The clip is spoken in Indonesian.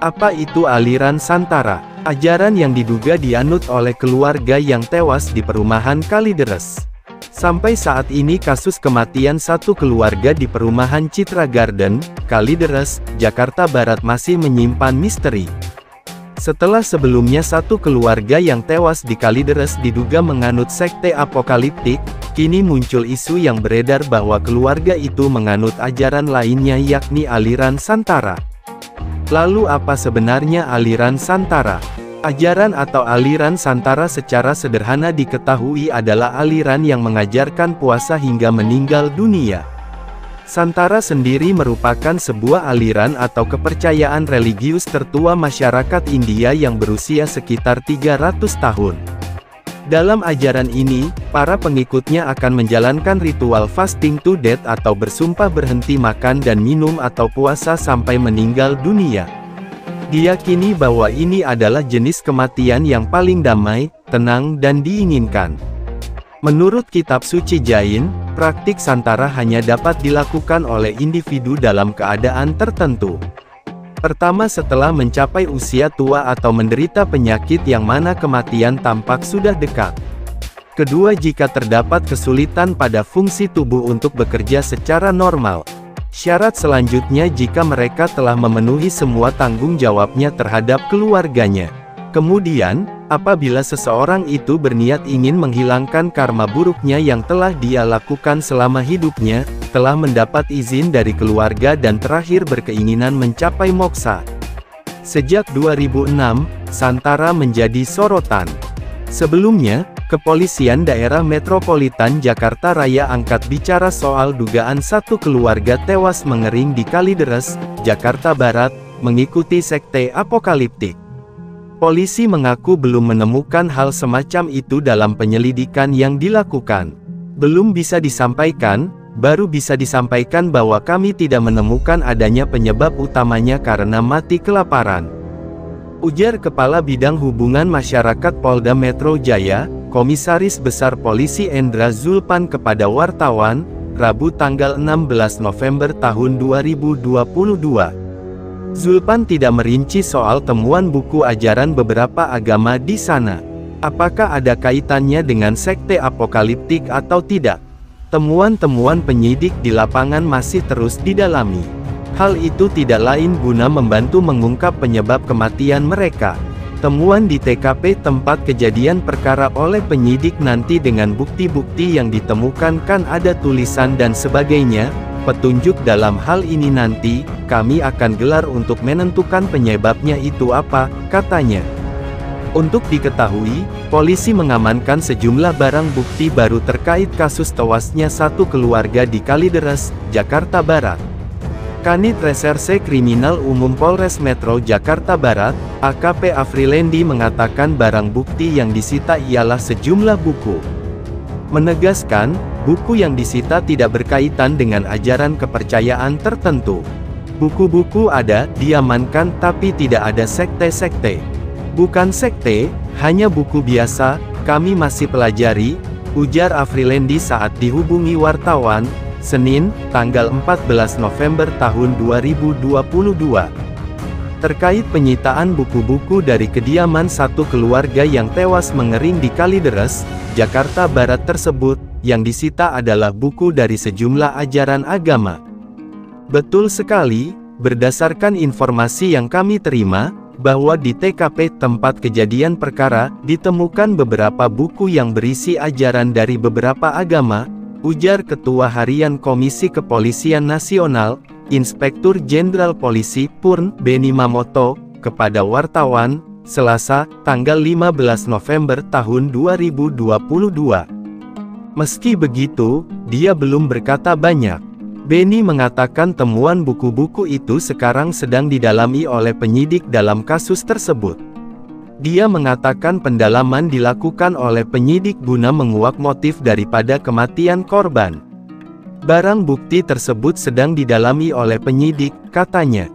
Apa itu aliran Santara? Ajaran yang diduga dianut oleh keluarga yang tewas di perumahan Kalideres. Sampai saat ini kasus kematian satu keluarga di perumahan Citra Garden, Kalideres, Jakarta Barat masih menyimpan misteri. Setelah sebelumnya satu keluarga yang tewas di Kalideres diduga menganut sekte apokaliptik, kini muncul isu yang beredar bahwa keluarga itu menganut ajaran lainnya yakni aliran Santara. Lalu apa sebenarnya aliran Santara? Ajaran atau aliran Santara secara sederhana diketahui adalah aliran yang mengajarkan puasa hingga meninggal dunia. Santara sendiri merupakan sebuah aliran atau kepercayaan religius tertua masyarakat India yang berusia sekitar 300 tahun. Dalam ajaran ini, para pengikutnya akan menjalankan ritual fasting to death atau bersumpah berhenti makan dan minum atau puasa sampai meninggal dunia. Diyakini bahwa ini adalah jenis kematian yang paling damai, tenang dan diinginkan. Menurut kitab suci Jain, praktik Santara hanya dapat dilakukan oleh individu dalam keadaan tertentu. Pertama, setelah mencapai usia tua atau menderita penyakit yang mana kematian tampak sudah dekat. Kedua, jika terdapat kesulitan pada fungsi tubuh untuk bekerja secara normal. Syarat selanjutnya jika mereka telah memenuhi semua tanggung jawabnya terhadap keluarganya. Kemudian, apabila seseorang itu berniat ingin menghilangkan karma buruknya yang telah dia lakukan selama hidupnya, telah mendapat izin dari keluarga dan terakhir berkeinginan mencapai moksa. Sejak 2006, Santara menjadi sorotan. Sebelumnya, Kepolisian Daerah Metropolitan Jakarta Raya angkat bicara soal dugaan satu keluarga tewas mengering di Kalideres, Jakarta Barat, mengikuti sekte apokaliptik. Polisi mengaku belum menemukan hal semacam itu dalam penyelidikan yang dilakukan. Belum bisa disampaikan, baru bisa disampaikan bahwa kami tidak menemukan adanya penyebab utamanya karena mati kelaparan. Ujar Kepala Bidang Hubungan Masyarakat Polda Metro Jaya, Komisaris Besar Polisi Endra Zulpan kepada wartawan, Rabu tanggal 16 November tahun 2022. Zulpan tidak merinci soal temuan buku ajaran beberapa agama di sana. Apakah ada kaitannya dengan sekte apokaliptik atau tidak? Temuan-temuan penyidik di lapangan masih terus didalami. Hal itu tidak lain guna membantu mengungkap penyebab kematian mereka. Temuan di TKP tempat kejadian perkara oleh penyidik nanti dengan bukti-bukti yang ditemukan kan ada tulisan dan sebagainya. Petunjuk dalam hal ini nanti, kami akan gelar untuk menentukan penyebabnya itu apa, katanya. Untuk diketahui, polisi mengamankan sejumlah barang bukti baru terkait kasus tewasnya satu keluarga di Kalideres, Jakarta Barat. Kanit Reserse Kriminal Umum Polres Metro Jakarta Barat, AKP Afrilendi mengatakan barang bukti yang disita ialah sejumlah buku. Menegaskan, buku yang disita tidak berkaitan dengan ajaran kepercayaan tertentu. Buku-buku ada, diamankan tapi tidak ada sekte-sekte. Bukan sekte, hanya buku biasa, kami masih pelajari, ujar Afrilendi saat dihubungi wartawan, Senin, tanggal 14 November tahun 2022. Terkait penyitaan buku-buku dari kediaman satu keluarga yang tewas mengering di Kalideres, Jakarta Barat tersebut, yang disita adalah buku dari sejumlah ajaran agama. Betul sekali, berdasarkan informasi yang kami terima, bahwa di TKP tempat kejadian perkara, ditemukan beberapa buku yang berisi ajaran dari beberapa agama, ujar Ketua Harian Komisi Kepolisian Nasional, Inspektur Jenderal Polisi Purn Beni Mamoto, kepada wartawan, Selasa, tanggal 15 November tahun 2022. Meski begitu, dia belum berkata banyak. Beni mengatakan temuan buku-buku itu sekarang sedang didalami oleh penyidik dalam kasus tersebut. Dia mengatakan pendalaman dilakukan oleh penyidik guna menguak motif daripada kematian korban. Barang bukti tersebut sedang didalami oleh penyidik, katanya.